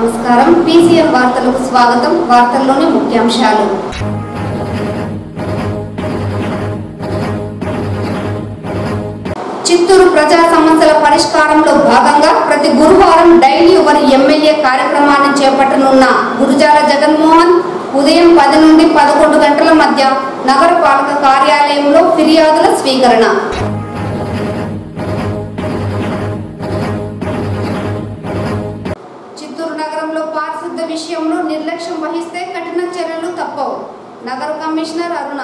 నమస్కారం పీసీఎం వార్తలకు స్వాగతం. వార్తల్లోని ముఖ్యాంశాలు. చిత్తూరు ప్రజా సమస్యల పరిష్కారంలో భాగంగా ప్రతి గురువారం డైలీ యువర్ ఎమ్మెల్యే కార్యక్రమాన్ని చేపట్టనున్న గురుజాల జగన్మోహన్ ఉదయం 10 నుండి 11 గంటల మధ్య నగరపాలక కార్యాలయంలో ఫిర్యాదుల స్వీకరణ. చిత్తూరు నగరంలో పారిశుద్ధ్య విషయంలో నిర్లక్ష్యం వహిస్తే కఠిన చర్యలు తప్పవు. నగర కమిషనర్ అరుణ.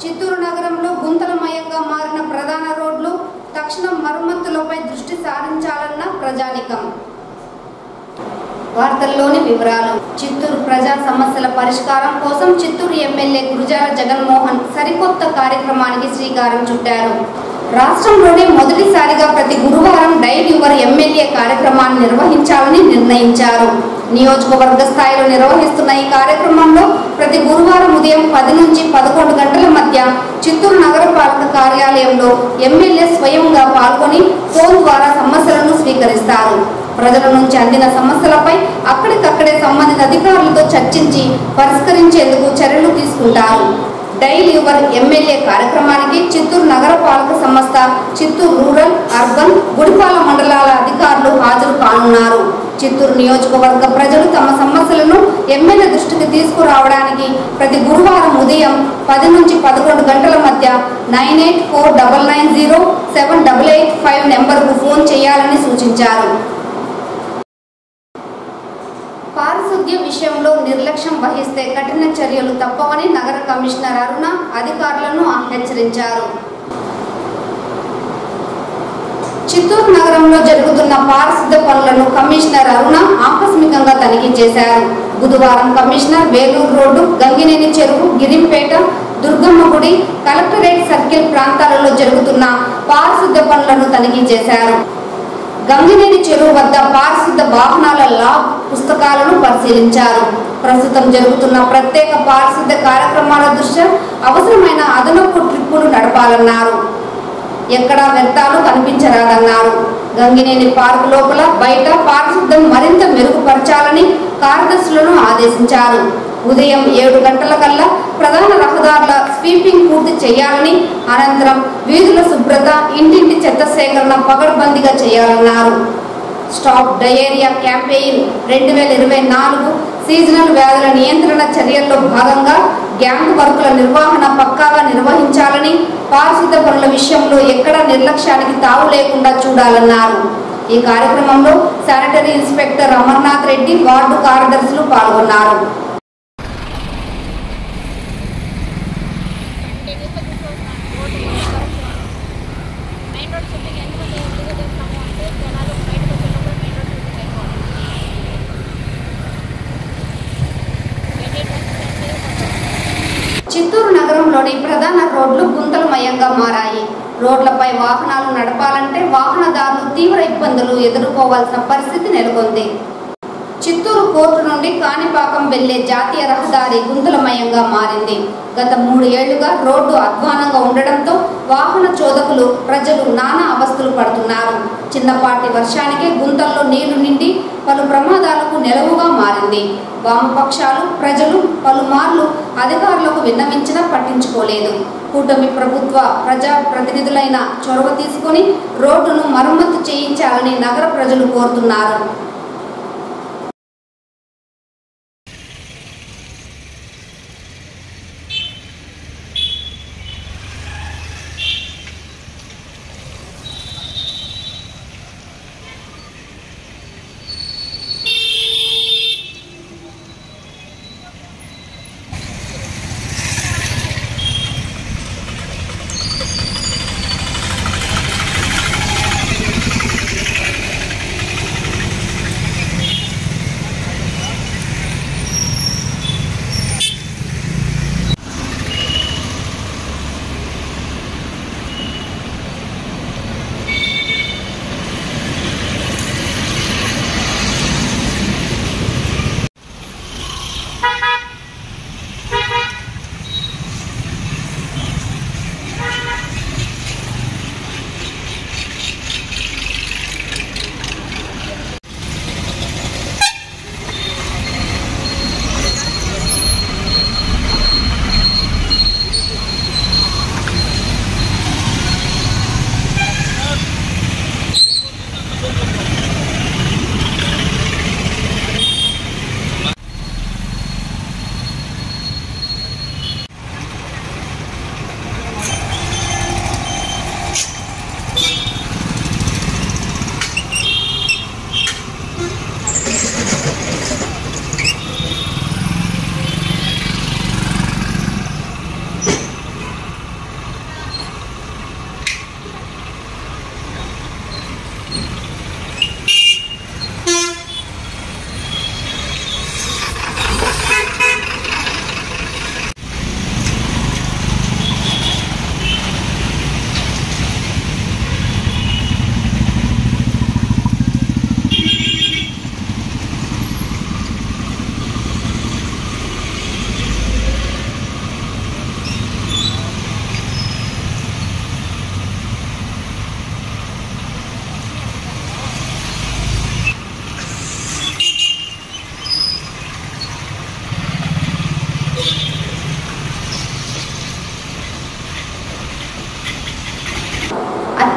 చిత్తూరు నగరంలో గుంతలమయంగా మారిన ప్రధాన రోడ్లు తక్షణం మరమ్మతులపై దృష్టి సారించాలన్న ప్రజానికం. వార్తల్లోని వివరాలు. చిత్తూరు ప్రజా సమస్యల పరిష్కారం కోసం చిత్తూరు ఎమ్మెల్యే గురుజాల జగన్మోహన్ సరికొత్త కార్యక్రమానికి శ్రీకారం చుట్టారు. రాష్ట్రంలోనే మొదటిసారిగా ప్రతి గురువారం డైలీ యువర్ ఎమ్మెల్యే కార్యక్రమాన్ని నిర్వహించాలని నిర్ణయించారు. నియోజకవర్గ స్థాయిలో నిర్వహిస్తున్న ఈ కార్యక్రమంలో ప్రతి గురువారం ఉదయం 10 నుంచి 11 గంటల మధ్య చిత్తూరు నగరపాలక కార్యాలయంలో ఎమ్మెల్యే స్వయంగా పాల్గొని ఫోన్ ద్వారా సమస్యలను స్వీకరిస్తారు. ప్రజల నుంచి అందిన సమస్యలపై అక్కడికక్కడే సంబంధిత అధికారులతో చర్చించి పరిష్కరించేందుకు చర్యలు తీసుకుంటారు. డైలీ యువర్ ఎమ్మెల్యే కార్యక్రమానికి చిత్తూరు నగరపాలక సంస్థ, చిత్తూరు రూరల్, అర్బన్, గుడిపాల మండలాల అధికారులు హాజరు కానున్నారు. చిత్తూరు నియోజకవర్గ ప్రజలు తమ సమస్యలను ఎమ్మెల్యే దృష్టికి తీసుకురావడానికి ప్రతి గురువారం ఉదయం 10 నుంచి 11 గంటల మధ్య 9849907885 నెంబర్కు ఫోన్ చేయాలని సూచించారు. పారిశుద్ధ్య విషయంలో నిర్లక్ష్యం వహిస్తే కఠిన చర్యలు తప్పవని నగర కమిషనర్ అరుణ అధికారులను హెచ్చరించారు. చిత్తూరు నగరంలో జరుగుతున్న పారిశుద్ధ్య పనులను కమిషనర్ అరుణ ఆకస్మికంగా తనిఖీ చేశారు. బుధవారం కమిషనర్ వేలూరు రోడ్డు, గంగినేని చెరువు, గిరింపేట, దుర్గమ్మ గుడి, కలెక్టరేట్ సర్కిల్ ప్రాంతాలలో జరుగుతున్న పారిశుద్ధ్య పనులను తనిఖీ చేశారు. గంగినేని చెరువు వద్ద పారిశుద్ధ్య వాహనాల లాబ్ పుస్తకాలను పరిశీలించారు. ప్రస్తుతం జరుగుతున్న ప్రత్యేక పారిశుద్ధ్య కార్యక్రమాల దృష్ట్యా అవసరమైన అదనపు ట్రిప్పులు నడపాలన్నారు. ఎక్కడా వ్యర్థాలు కనిపించరాదన్నారు. గంగినేని పార్క్ లోపల, బయట పారిశుద్ధ్యం మరింత మెరుగుపరచాలని కార్యదర్శులను ఆదేశించారు. ఉదయం 7 గంటల కల్లా ప్రధాన రహదారుల స్వీపింగ్ పూర్తి చేయాలని, అనంతరం వీధుల శుభ్రత, ఇంటింటి చెత్త సేకరణ పగడ్బందీగా చేయాలన్నారు. స్టాప్ డయేరియా క్యాంపెయిన్ 2024 సీజనల్ వ్యాధుల నియంత్రణ చర్యల్లో భాగంగా గ్యాంగ్ వర్కుల నిర్వహణ పక్కాగా నిర్వహించాలని, పారిశుద్ధ్య పనుల విషయంలో ఎక్కడా నిర్లక్ష్యానికి తావు లేకుండా చూడాలన్నారు. ఈ కార్యక్రమంలో sanitary inspector Amarnath Reddy, ward కార్యదర్శులు పాల్గొన్నారు. చిత్తూరు నగరంలోని ప్రధాన రోడ్లు గుంతలమయంగా మారాయి. రోడ్లపై వాహనాలు నడపాలంటే వాహనదారులు తీవ్ర ఇబ్బందులు ఎదుర్కోవాల్సిన పరిస్థితి నెలకొంది. చిత్తూరు కోర్టు నుండి కాణిపాకం వెళ్లే జాతీయ రహదారి గుంతలమయంగా మారింది. గత 3 ఏళ్లుగా రోడ్డు అధ్వానంగా ఉండడంతో వాహన చోదకులు, ప్రజలు నానా అవస్థలు పడుతున్నారు. చిన్నపాటి వర్షానికే గుంతల్లో నీళ్లు నిండి పలు ప్రమాదాలకు నెలవుగా మారింది. వామపక్షాలు, ప్రజలు పలుమార్లు అధికారులకు విన్నవించినా పట్టించుకోలేదు. కూటమి ప్రభుత్వ ప్రజా ప్రతినిధులైన చొరవ తీసుకుని రోడ్డును మరమ్మతు చేయించాలని నగర ప్రజలు కోరుతున్నారు.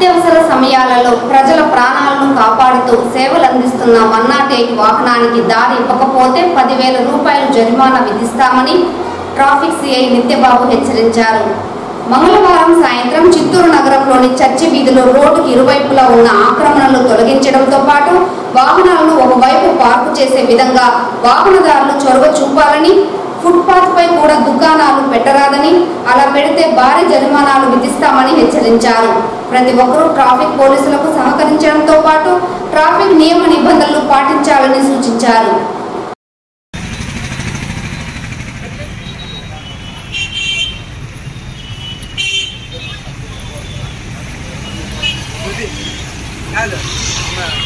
అత్యవసర సమయాలలో ప్రజల ప్రాణాలను కాపాడుతూ సేవలు అందిస్తున్న 108 వాహనానికి దారి ఇవ్వకపోతే 10,000 రూపాయలు జరిమానా విధిస్తామని ట్రాఫిక్ సిఐ నిత్యబాబు హెచ్చరించారు. మంగళవారం సాయంత్రం చిత్తూరు నగరంలోని చర్చి వీధిలో రోడ్డుకి ఇరువైపులా ఉన్న ఆక్రమణలు తొలగించడంతో పాటు వాహనాలను ఒకవైపు పార్కు చేసే విధంగా వాహనదారులు చొరవ చూపాలని, ఫుట్పాత్ పై కూడా దుకాణాలు పెట్టరాదని, అలా పెడితే భారీ జరిమానాలు విధిస్తామని హెచ్చరించారు. ప్రతి ఒక్కరూ ట్రాఫిక్ పోలీసులకు సహకరించడంతో పాటు ట్రాఫిక్ నియమ నిబంధనలు పాటించాలని సూచించారు.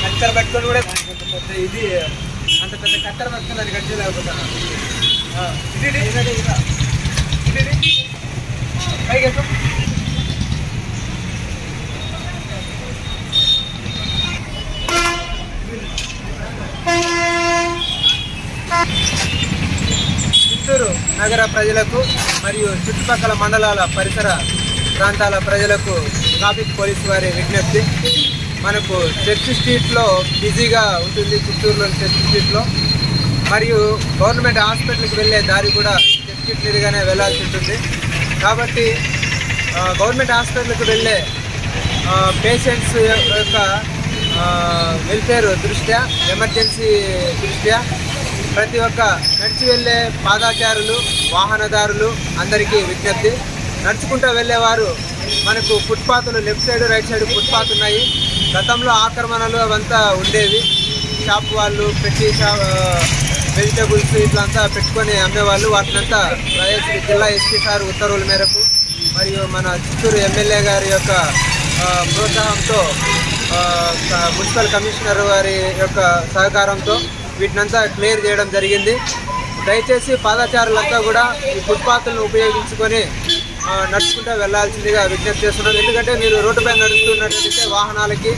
కత్తెర పట్టుకొని కూడా ఇది అంత పెద్ద కత్తెర పట్టుకొని అది కట్ చేయలేకపోతాను. చిత్తూరు నగర ప్రజలకు మరియు చుట్టుపక్కల మండలాల పరిసర ప్రాంతాల ప్రజలకు ట్రాఫిక్ పోలీసు వారి విజ్ఞప్తి. మనకు చర్చి స్ట్రీట్లో బిజీగా ఉంటుంది, చిత్తూరులోని చర్చి స్ట్రీట్లో. మరియు గవర్నమెంట్ హాస్పిటల్కి వెళ్ళే దారి కూడా చర్చి స్ట్రీట్ మీదుగానే వెళ్ళాల్సి ఉంటుంది. కాబట్టి గవర్నమెంట్ హాస్పిటల్కి వెళ్ళే పేషెంట్స్ యొక్క వెల్ఫేర్ దృష్ట్యా, ఎమర్జెన్సీ దృష్ట్యా ప్రతి ఒక్క నడిచి వెళ్ళే పాదాచారులు, వాహనదారులు అందరికీ విజ్ఞప్తి. నడుచుకుంటూ వెళ్ళేవారు మనకు ఫుట్పాత్లు left side right side footpath ఉన్నాయి. గతంలో ఆక్రమణలు అవంతా ఉండేవి. షాప్ వాళ్ళు పెట్టి వెజిటేబుల్స్ ఇట్లంతా పెట్టుకొని అమ్మేవాళ్ళు. వాటినంతా జిల్లా ఎస్పీ సార్ ఉత్తర్వుల మేరకు మరియు మన చిత్తూరు ఎమ్మెల్యే గారి యొక్క ప్రోత్సాహంతో, మున్సిపల్ కమిషనర్ వారి యొక్క సహకారంతో వీటినంతా క్లియర్ చేయడం జరిగింది. దయచేసి పాదచారులంతా కూడా ఈ ఫుట్పాత్లను ఉపయోగించుకొని నడుచుకుంటూ వెళ్లాల్సిందిగా విజ్ఞప్తి చేస్తున్నాం. ఎందుకంటే మీరు రోడ్డుపై నడుస్తున్నట్లయితే వాహనాలకి,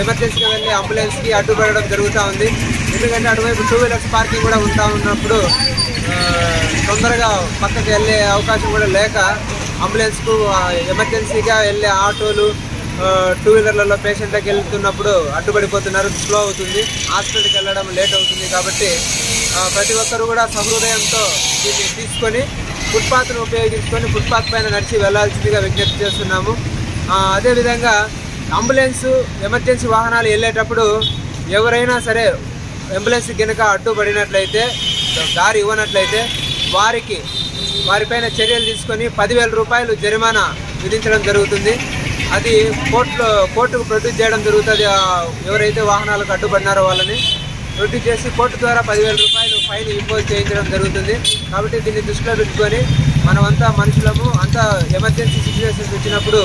ఎమర్జెన్సీగా వెళ్ళి అంబులెన్స్కి అడ్డుపడడం జరుగుతూ ఉంది. ఎందుకంటే అటువైపు 2 వీలర్స్ పార్కింగ్ కూడా ఉన్నప్పుడు తొందరగా పక్కకి వెళ్ళే అవకాశం కూడా లేక అంబులెన్స్కు ఎమర్జెన్సీగా వెళ్ళే ఆటోలు, 2 వీలర్లలో పేషెంట్లకు వెళ్తున్నప్పుడు అడ్డుపడిపోతున్నారు. స్లో అవుతుంది, హాస్పిటల్కి వెళ్ళడం లేట్ అవుతుంది. కాబట్టి ప్రతి ఒక్కరు కూడా సహృదయంతో దీన్ని తీసుకొని ఫుట్పాత్ను ఉపయోగించుకొని ఫుట్పాత్ పైన నడిచి వెళ్లాల్సిందిగా విజ్ఞప్తి చేస్తున్నాము. అదేవిధంగా అంబులెన్స్, ఎమర్జెన్సీ వాహనాలు వెళ్ళేటప్పుడు ఎవరైనా సరే అంబులెన్స్ కనుక అడ్డుపడినట్లయితే, దారి ఇవ్వనట్లయితే వారిపైన చర్యలు తీసుకొని 10,000 రూపాయలు జరిమానా విధించడం జరుగుతుంది. అది కోర్టుకు ప్రొడ్యూస్ చేయడం జరుగుతుంది. ఎవరైతే వాహనాలకు అడ్డుపడినారో వాళ్ళని ప్రొడ్యూస్ చేసి కోర్టు ద్వారా 10,000 రూపాయలు ఫైన్ ఇంపోజ్ చేయించడం జరుగుతుంది. కాబట్టి దీన్ని దృష్టిలో పెట్టుకొని మనమంతా మనుషులము, అంతా ఎమర్జెన్సీ సిచ్యువేషన్స్ వచ్చినప్పుడు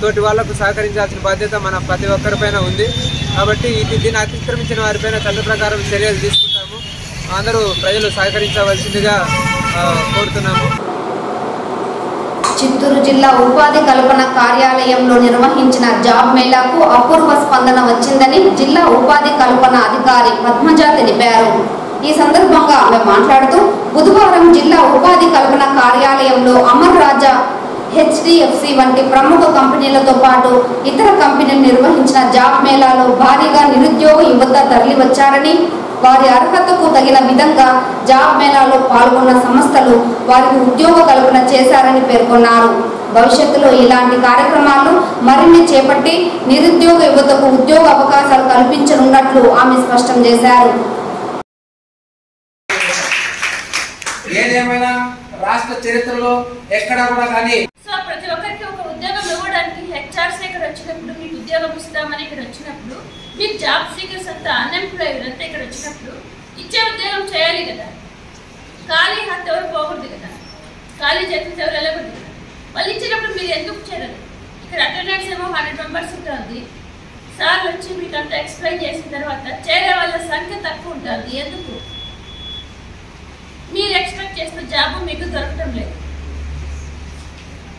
తోటి వాళ్లకు సహకరించాల్సిన బాధ్యత మన ప్రతి ఒక్కరిపైన ఉంది. కాబట్టి దీన్ని అతిక్రమించిన వారిపైన చట్ట ప్రకారం చర్యలు తీసుకుంటాము. అందరూ ప్రజలు సహకరించవలసిందిగా కోరుతున్నాము. చిత్తూరు జిల్లా ఉపాధి కల్పన కార్యాలయంలో నిర్వహించిన జాబ్ మేళాకు అపూర్వ స్పందన వచ్చిందని జిల్లా ఉపాధి కల్పన అధికారి పద్మజ తెలిపారు. ఈ సందర్భంగా ఆమె మాట్లాడుతూ బుధవారం జిల్లా ఉపాధి కల్పన కార్యాలయంలో అమర్ రాజా, HDFC వంటి ప్రముఖ కంపెనీలతో పాటు ఇతర కంపెనీలు నిర్వహించిన జాబ్ మేళాలో భారీగా నిరుద్యోగ యువత తరలివచ్చారని, వారి అర్హతకు తగిన విధంగా జాబ్ మేళాలో పాల్గొన్న సంస్థలు వారికి ఉద్యోగ కల్పన చేశారని పేర్కొన్నారు. భవిష్యత్తులో ఇలాంటి కార్యక్రమాలు మరిన్ని చేపట్టి నిరుద్యోగ యువతకు ఉద్యోగ అవకాశాలు కల్పించనున్నట్లు ఆమె స్పష్టం చేశారు. ఏదేమైనా రాష్ట్ర చరిత్రలో ఎక్కడా కూడా కానీ ప్రతి ఒక్కరికి ఒక ఉద్యోగం ఇవ్వడానికి హెచ్ఆర్స్ ఇక్కడ వచ్చినప్పుడు, మీకు ఉద్యోగం ఇస్తామని ఇక్కడ వచ్చినప్పుడు, మీకు జాబ్ సీకర్స్ అంతా అన్ఎంప్లాయిడ్ అంతా ఇక్కడ వచ్చినప్పుడు ఇచ్చే ఉద్యోగం చేయాలి కదా. ఖాళీ హత్య ఎవరు పోకూడదు కదా, ఖాళీ చేతులతో ఎవరు వెళ్ళకూడదు కదా. వాళ్ళు ఇచ్చినప్పుడు మీరు ఎందుకు చేయాలి? ఇక్కడ అటెండెన్స్ ఏమో 100 మెంబర్స్ ఉంటుంది. సార్లు వచ్చి మీకు అంతా ఎక్స్ప్లెయిన్ చేసిన తర్వాత చేరే వాళ్ళ సంఖ్య తక్కువ ఉంటుంది. ఎందుకు? మీరు ఎక్స్పెక్ట్ చేసిన జాబ్ మీకు దొరకటం లేదు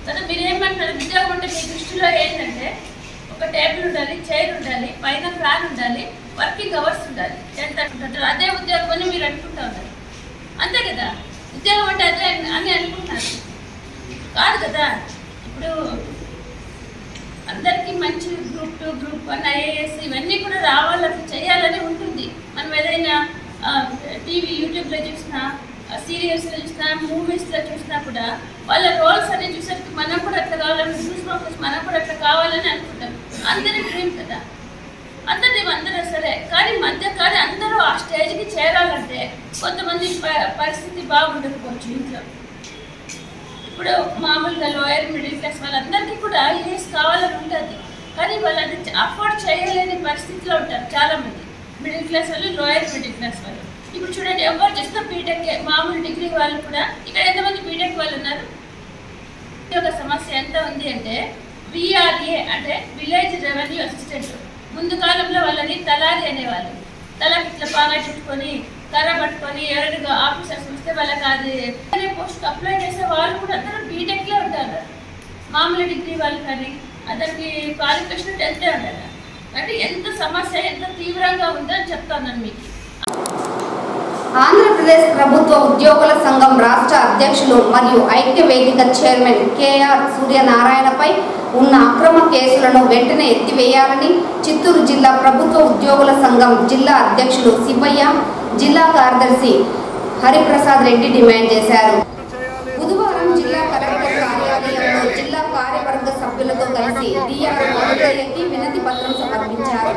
కదా. మీరు ఏమంటారు? ఉద్యోగం అంటే మీ దృష్టిలో ఏంటంటే ఒక టేబుల్ ఉండాలి, చైర్ ఉండాలి, పైన ఫ్యాన్ ఉండాలి, వర్కింగ్ అవర్స్ ఉండాలి, 10:30 అదే ఉద్యోగం అని మీరు అనుకుంటా ఉన్నారు. అంతే కదా, ఉద్యోగం అంటే అదే అని అనుకుంటున్నారు కాదు కదా. ఇప్పుడు అందరికీ మంచి గ్రూప్ 2, గ్రూప్ 1, IAS ఇవన్నీ కూడా రావాలని చేయాలని ఉంటుంది. మనం ఏదైనా టీవీ యూట్యూబ్లో చూసినా, సీరియల్స్లో చూసినా, మూవీస్లో చూసినా కూడా వాళ్ళ రోల్స్ అన్ని చూసేసరికి మనం కూడా అట్లా కావాలని మనం కూడా అట్లా కావాలని అనుకుంటాం. అందరి డ్రీమ్ కదా, అందరూ సరే, కానీ అందరూ ఆ స్టేజ్కి చేరాలంటే కొంతమంది పరిస్థితి బాగుండకపోవచ్చు ఇంట్లో. ఇప్పుడు మామూలుగా లోయర్ మిడిల్ క్లాస్ వాళ్ళందరికీ కూడా IAS కావాలని ఉంటుంది, కానీ వాళ్ళని అఫోర్డ్ చేయలేని పరిస్థితిలో ఉంటారు చాలామంది. మిడిల్ క్లాస్ వాళ్ళు, లోయర్ మిడిల్ క్లాస్ వాళ్ళు. ఇప్పుడు చూడండి, ఎవరు చేస్తే బీటెక్, మామూలు డిగ్రీ వాళ్ళు కూడా ఇక్కడ ఎంతమంది బీటెక్ వాళ్ళు ఉన్నారు. ఒక సమస్య ఎంత ఉంది అంటే VRA అంటే విలేజ్ రెవెన్యూ అసిస్టెంట్. ముందు కాలంలో వాళ్ళని తలారి అనేవాళ్ళు. తలకి ఇట్లా బాగా చుట్టుకొని కర్ర పట్టుకొని ఎవరైనా ఆఫీసర్స్ వస్తే వాళ్ళకి అది అనే పోస్ట్ అప్లై చేసే వాళ్ళు కూడా అందరూ బీటెక్లో ఉంటారు. మామూలు డిగ్రీ వాళ్ళు కానీ అతనికి క్వాలిఫికేషన్ 10th ఉంటారు. అంటే ఎంత సమస్య ఎంత తీవ్రంగా ఉందో అని చెప్తాను మీకు. ఆంధ్రప్రదేశ్ ప్రభుత్వ ఉద్యోగుల సంఘం రాష్ట్ర అధ్యక్షులు మరియు ఐక్య వేదిక చైర్మన్ KR సూర్యనారాయణపై ఉన్న అక్రమ కేసులను వెంటనే ఎత్తివేయాలని చిత్తూరు జిల్లా ప్రభుత్వ ఉద్యోగుల సంఘం జిల్లా అధ్యక్షులు శివయ్య, జిల్లా కార్యదర్శి హరిప్రసాద్ రెడ్డి డిమాండ్ చేశారు. బుధవారం జిల్లా కలెక్టర్ కార్యాలయంలో జిల్లా కార్యవర్గ సభ్యులతో కలిసి DRO వినతి పత్రం సమర్పించారు.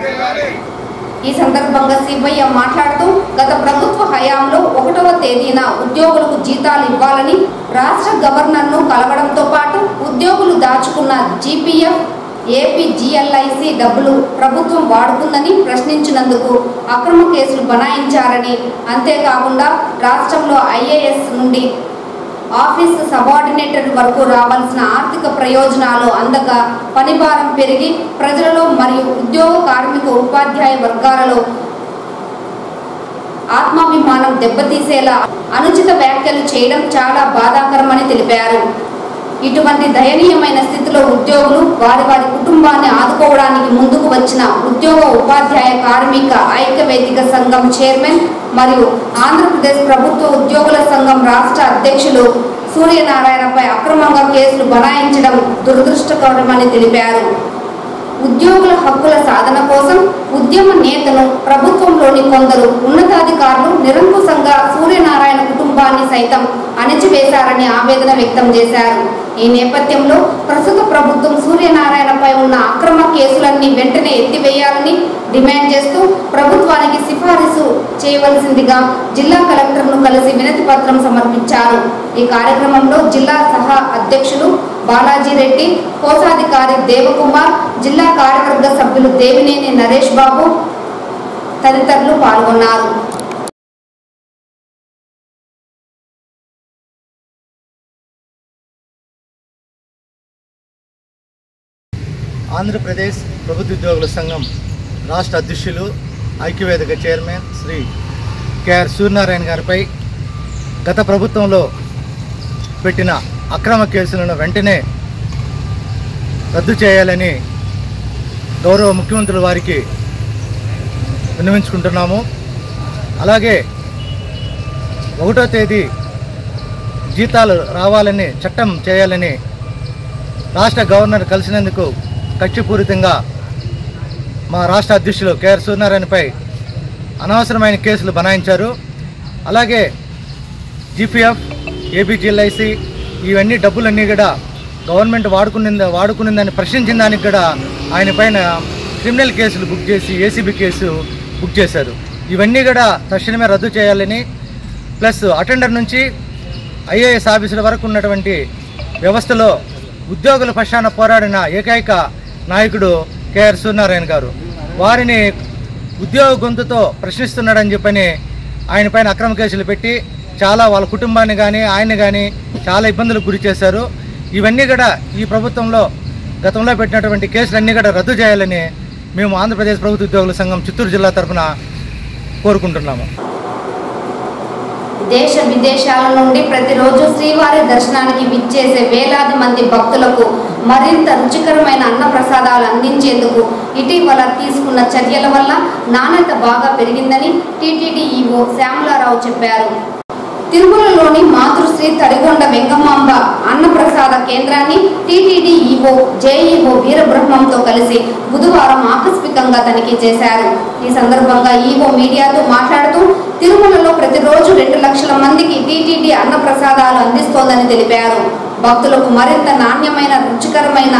ఈ సందర్భంగా శివయ్య మాట్లాడుతూ గత ప్రభుత్వ హయాంలో 1వ తేదీన ఉద్యోగులకు జీతాలు ఇవ్వాలని రాష్ట్ర గవర్నర్ను కలవడంతో పాటు ఉద్యోగులు దాచుకున్న GPF, APGLIC డబ్బులు ప్రభుత్వం వాడుకుందని ప్రశ్నించినందుకు అక్రమ కేసులు బనాయించారని, అంతేకాకుండా రాష్ట్రంలో IAS నుండి ఆఫీస్ సబార్డినేటర్ వరకు రావాల్సిన ఆర్థిక ప్రయోజనాలు అందక పనిభారం పెరిగి ప్రజలలో మరియు ఉద్యోగ కార్మిక ఉపాధ్యాయ వర్గాలలో ఆత్మాభిమానం దెబ్బతీసేలా అనుచిత వ్యాఖ్యలు చేయడం చాలా బాధాకరమని తెలిపారు. ఇటువంటి దయనీయమైన స్థితిలో ఉద్యోగులు వారి కుటుంబాన్ని ఆదుకోవడానికి ముందుకు వచ్చిన ఉద్యోగ ఉపాధ్యాయ కార్మిక ఐక్య వేదిక సంఘం చైర్మన్ మరియు ఆంధ్రప్రదేశ్ ప్రభుత్వ ఉద్యోగుల సంఘం రాష్ట్ర అధ్యక్షులు సూర్యనారాయణపై అక్రమంగా కేసులు బనాయించడం దురదృష్టకరమని తెలిపారు. ఉద్యోగుల హక్కుల సాధన కోసం ఉద్యమ నేతలు, ప్రభుత్వంలోని కొందరు ఉన్నతాధికారులు నిరంకుశంగా సూర్యనారాయణ కుటుంబాన్ని సైతం అణిచివేశారని ఆవేదన వ్యక్తం చేశారు. ఈ నేపథ్యంలో ప్రస్తుత ప్రభుత్వం సూర్యనారాయణపై ఉన్న అక్రమ కేసులన్నీ వెంటనే ఎత్తివేయాలని డిమాండ్ చేస్తూ ప్రభుత్వానికి సిఫారసు చేయవలసిందిగా జిల్లా కలెక్టర్ను కలిసి వినతి పత్రం సమర్పించారు. ఈ కార్యక్రమంలో జిల్లా సహా అధ్యక్షులు బాలాజీ రెడ్డి, కోశాధికారి దేవకుమార్, జిల్లా కార్యవర్గ సభ్యులు దేవినేని నరేష్ బాబు తదితరులు పాల్గొన్నారు. ఆంధ్రప్రదేశ్ ప్రభుత్వ ఉద్యోగుల సంఘం రాష్ట్ర అధ్యక్షులు ఐక్యవేదిక చైర్మన్ శ్రీ KR సూర్యనారాయణ గారిపై గత ప్రభుత్వంలో పెట్టిన అక్రమ కేసులను వెంటనే రద్దు చేయాలని గౌరవ ముఖ్యమంత్రుల వారికి విన్నవించుకుంటున్నాము. అలాగే 1వ తేదీ జీతాలు రావాలని చట్టం చేయాలని రాష్ట్ర గవర్నర్ కలిసినందుకు కక్షపూరితంగా మా రాష్ట్ర అధ్యక్షులు KR సూర్యనారాయణపై అనవసరమైన కేసులు బనాయించారు. అలాగే GPF, APGLIC ఇవన్నీ డబ్బులన్నీ కూడా గవర్నమెంట్ వాడుకునిందని ప్రశ్నించిన దానికి కూడా ఆయన పైన క్రిమినల్ కేసులు బుక్ చేసి ACB కేసు బుక్ చేశారు. ఇవన్నీ కూడా తక్షణమే రద్దు చేయాలని, ప్లస్ అటెండర్ నుంచి IAS ఆఫీసుల వరకు ఉన్నటువంటి వ్యవస్థలో ఉద్యోగుల పక్షాన పోరాడిన ఏకైక నాయకుడు KR సూర్యనారాయణ గారు. వారిని ఉద్యోగ గొంతుతో ప్రశ్నిస్తున్నాడని చెప్పని ఆయన పైన అక్రమ కేసులు పెట్టి చాలా వాళ్ళ కుటుంబాన్ని కానీ ఆయన్ని కానీ చాలా ఇబ్బందులకు గురి చేశారు. ఇవన్నీ కూడా ఈ ప్రభుత్వంలో గతంలో పెట్టినటువంటి కేసులన్నీ కూడా రద్దు చేయాలని మేము ఆంధ్రప్రదేశ్ ప్రభుత్వ ఉద్యోగుల సంఘం చిత్తూరు జిల్లా తరఫున కోరుకుంటున్నాము. దేశ విదేశాల నుండి ప్రతిరోజు శ్రీవారి దర్శనానికి విచ్చేసే వేలాది మంది భక్తులకు మరింత రుచికరమైన అన్న ప్రసాదాలు అందించేందుకు ఇటీవల తీసుకున్న చర్యల వల్ల నాణ్యత బాగా పెరిగిందని టీటీడీ ఈవో శ్యామలారావు చెప్పారు. తిరుమలలోని మాతృశ్రీ తరిగొండ వెంగమాంబ అన్నప్రసాద కేంద్రాన్ని టీటీడీ ఈవో జేఈఓ వీరబ్రహ్మంతో కలిసి బుధవారం ఆకస్మికంగా తనిఖీ చేశారు. ఈ సందర్భంగా ఈవో మీడియాతో మాట్లాడుతూ తిరుమలలో ప్రతిరోజు 2 లక్షల మందికి టీటీడీ అన్నప్రసాదాలు అందిస్తోందని తెలిపారు. భక్తులకు మరింత నాణ్యమైన రుచికరమైన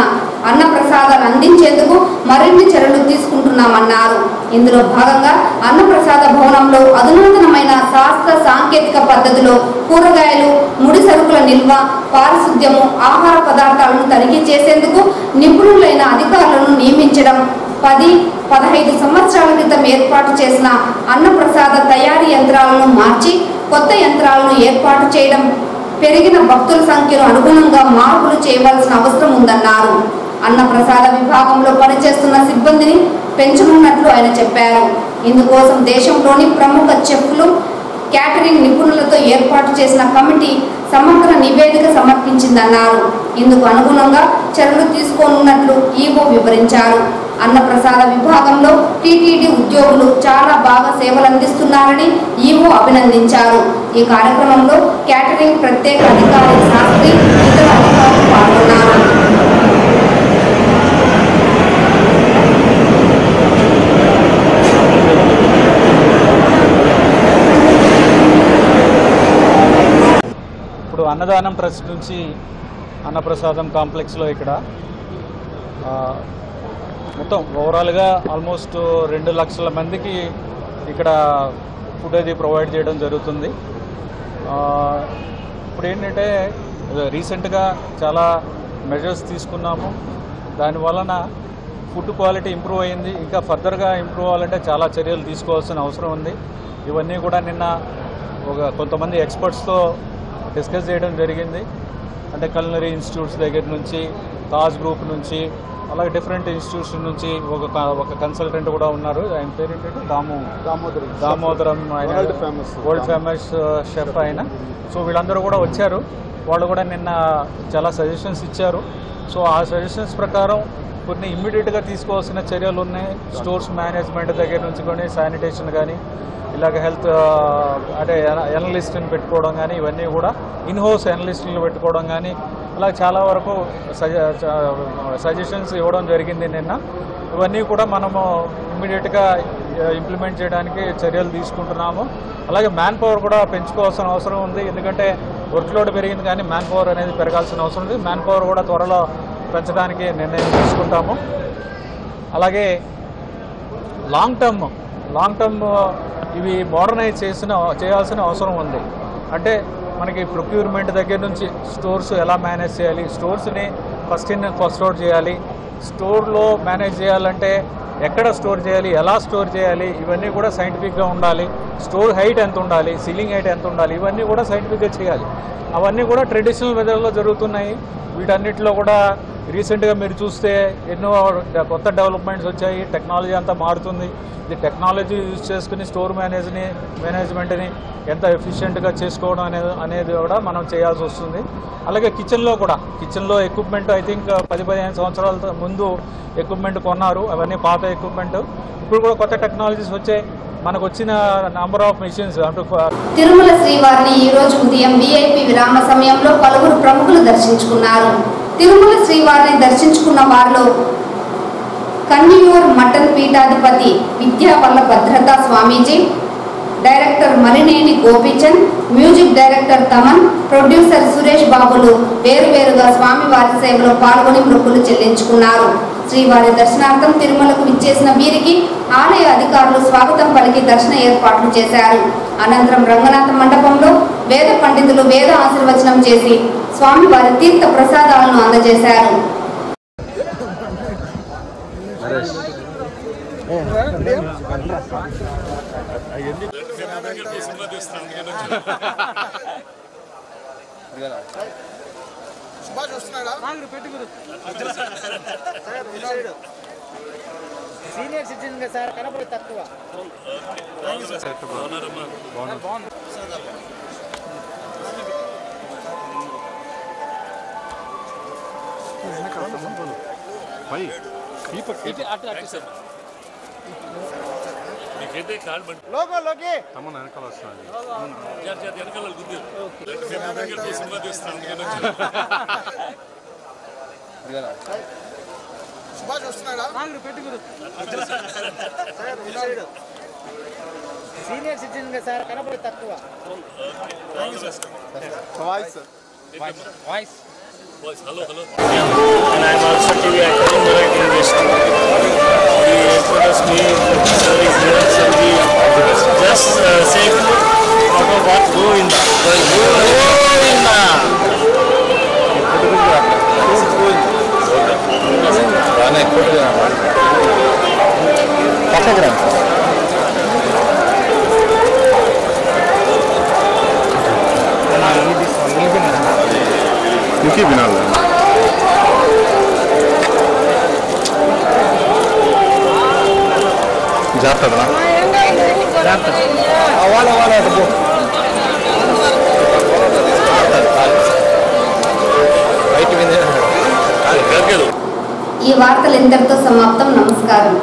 అన్నప్రసాదాలు అందించేందుకు మరిన్ని చర్యలు తీసుకుంటున్నామన్నారు. ఇందులో భాగంగా అన్నప్రసాద భవనంలో అధునాతనమైన శాస్త్ర సాంకేతిక పద్ధతిలో కూరగాయలు, ముడి సరుకుల నిల్వ, పారిశుద్ధ్యము, ఆహార పదార్థాలను తనిఖీ చేసేందుకు నిపుణులైన అధికారులను నియమించడం, 10-15 సంవత్సరాల క్రితం ఏర్పాటు చేసిన అన్నప్రసాద తయారీ యంత్రాలను మార్చి కొత్త యంత్రాలను ఏర్పాటు చేయడం, పెరిగిన భక్తుల సంఖ్యను అనుగుణంగా మార్పులు చేయవలసిన అవసరం ఉందన్నారు. అన్నప్రసాద విభాగంలో పనిచేస్తున్న సిబ్బందిని పెంచనున్నట్లు ఆయన చెప్పారు. ఇందుకోసం దేశంలోని ప్రముఖ చెఫ్లు, క్యాటరింగ్ నిపుణులతో ఏర్పాటు చేసిన కమిటీ సమగ్ర నివేదిక సమర్పించిందన్నారు. ఇందుకు అనుగుణంగా చర్యలు తీసుకోనున్నట్లు ఈవో వివరించారు. అన్నప్రసాద విభాగంలో టీటీడీ ఉద్యోగులు చాలా బాగా సేవలందిస్తున్నారని ఈవో అభినందించారు. ఈ కార్యక్రమంలో క్యాటరింగ్ ప్రత్యేక అధికారి శాస్త్రి, ఇతర అధికారులు పాల్గొన్నారు. ఇప్పుడు అన్నదానం ట్రస్ట్ నుంచి అన్నప్రసాదం కాంప్లెక్స్లో ఇక్కడ మొత్తం ఓవరాల్గా ఆల్మోస్ట్ 2 లక్షల మందికి ఇక్కడ ఫుడ్ అది ప్రొవైడ్ చేయడం జరుగుతుంది. ఇప్పుడు ఏంటంటే రీసెంట్గా చాలా మెజర్స్ తీసుకున్నాము. దానివలన ఫుడ్ క్వాలిటీ ఇంప్రూవ్ అయ్యింది. ఇంకా ఫర్దర్గా ఇంప్రూవ్ అవ్వాలంటే చాలా చర్యలు తీసుకోవాల్సిన అవసరం ఉంది. ఇవన్నీ కూడా నిన్న కొంతమంది ఎక్స్పర్ట్స్తో డిస్కస్ చేయడం జరిగింది. అంటే కల్నరీ ఇన్స్టిట్యూట్స్ దగ్గర నుంచి, తాజ్ గ్రూప్ నుంచి, అలాగే డిఫరెంట్ ఇన్స్టిట్యూషన్ నుంచి ఒక కన్సల్టెంట్ కూడా ఉన్నారు. ఆయన పేరు ఏంటంటే దామోదరం, ఆయన వరల్డ్ ఫేమస్ షెఫ్ ఆయన. సో వీళ్ళందరూ కూడా వచ్చారు. వాళ్ళు కూడా నిన్న చాలా సజెషన్స్ ఇచ్చారు. సో ఆ సజెషన్స్ ప్రకారం కొన్ని ఇమ్మీడియట్గా తీసుకోవాల్సిన చర్యలు ఉన్నాయి. స్టోర్స్ మేనేజ్మెంట్ దగ్గర నుంచి కానీ, శానిటేషన్ కానీ, ఇలాగ హెల్త్ అంటే ఎనలిస్ట్ని పెట్టుకోవడం కానీ, ఇవన్నీ కూడా ఇన్హౌస్ ఎనలిస్టులను పెట్టుకోవడం కానీ, అలా చాలా వరకు సజెషన్స్ ఇవ్వడం జరిగింది నిన్న. ఇవన్నీ కూడా మనము ఇమ్మీడియట్గా ఇంప్లిమెంట్ చేయడానికి చర్యలు తీసుకుంటున్నాము. అలాగే మ్యాన్ పవర్ కూడా పెంచుకోవాల్సిన అవసరం ఉంది. ఎందుకంటే వర్క్ లోడ్ పెరిగింది కానీ మ్యాన్ పవర్ అనేది పెరగాల్సిన అవసరం ఉంది. మ్యాన్ పవర్ కూడా త్వరలో పెంచడానికి నిర్ణయం తీసుకుంటాము. అలాగే లాంగ్ టర్మ్ ఇవి మోడర్నైజ్ చేయాల్సిన అవసరం ఉంది. అంటే మనకి ప్రొక్యూర్మెంట్ దగ్గర నుంచి స్టోర్స్ ఎలా మేనేజ్ చేయాలి, స్టోర్స్ని ఫస్ట్ అవుట్ చేయాలి, స్టోర్లో మేనేజ్ చేయాలంటే ఎక్కడ స్టోర్ చేయాలి, ఎలా స్టోర్ చేయాలి, ఇవన్నీ కూడా సైంటిఫిక్గా ఉండాలి. స్టోర్ హైట్ ఎంత ఉండాలి, సీలింగ్ హైట్ ఎంత ఉండాలి, ఇవన్నీ కూడా సైంటిఫిక్గా చేయాలి. అవన్నీ కూడా ట్రెడిషనల్ మెథడ్లో జరుగుతున్నాయి. వీటన్నిటిలో కూడా రీసెంట్గా మీరు చూస్తే ఎన్నో కొత్త డెవలప్మెంట్స్ వచ్చాయి. టెక్నాలజీ అంతా మారుతుంది. ఇది టెక్నాలజీ యూజ్ చేసుకుని స్టోర్ మేనేజ్మెంట్ని ఎంత ఎఫిషియెంట్గా చేసుకోవడం అనేది కూడా మనం చేయాల్సి వస్తుంది. అలాగే కిచెన్లో ఎక్విప్మెంట్ ఐ థింక్ 10-15 సంవత్సరాల ముందు ఎక్విప్మెంట్ కొన్నారు. అవన్నీ పాత ఎక్విప్మెంట్. ఇప్పుడు కూడా కొత్త టెక్నాలజీస్ వచ్చాయి. మనకు వచ్చిన నంబర్ ఆఫ్ మెషిన్స్ అంటూ తిరుమల శ్రీవారిని ఈ రోజు ఉదయం విఐపి విరామ సమయంలో పలువురు ప్రముఖులు దర్శించుకున్నారు. తిరుమల శ్రీవారిని దర్శించుకున్న వారిలో కన్నియూర్ మఠన్ పీఠాధిపతి విద్యావల్ల భద్రతా స్వామీజీ, director Malineni Gopichand, music director Thaman, producer Suresh బాబులు వేరువేరుగా స్వామివారి సేవలో పాల్గొని మొక్కులు చెల్లించుకున్నారు. శ్రీవారి దర్శనార్థం తిరుమలకు విచ్చేసిన వీరికి ఆలయ అధికారులు స్వాగతం పలికి దర్శన ఏర్పాట్లు చేశారు. అనంతరం రంగనాథ మండపంలో వేద పండితులు వేద ఆశీర్వచనం చేసి స్వామివారి తీర్థ ప్రసాదాలను అందజేశారు. సీనియర్ సిటిజన్ సార్ కనపడి తక్కువ లోకి తమ వెనకాల వస్తున్నాడు సీనియర్ సిటిజన్ గా సార్ కనపడే తక్కువ voice Hello. And I'm also TV actor in Marathi industry. We introduced me stories here, so we just say about what Govinda. Mungkin benar. Jatuh lah. Jatuh. Awal ada bu. ఈ వార్తలు ఇంతటితో సమాప్తం. నమస్కారం.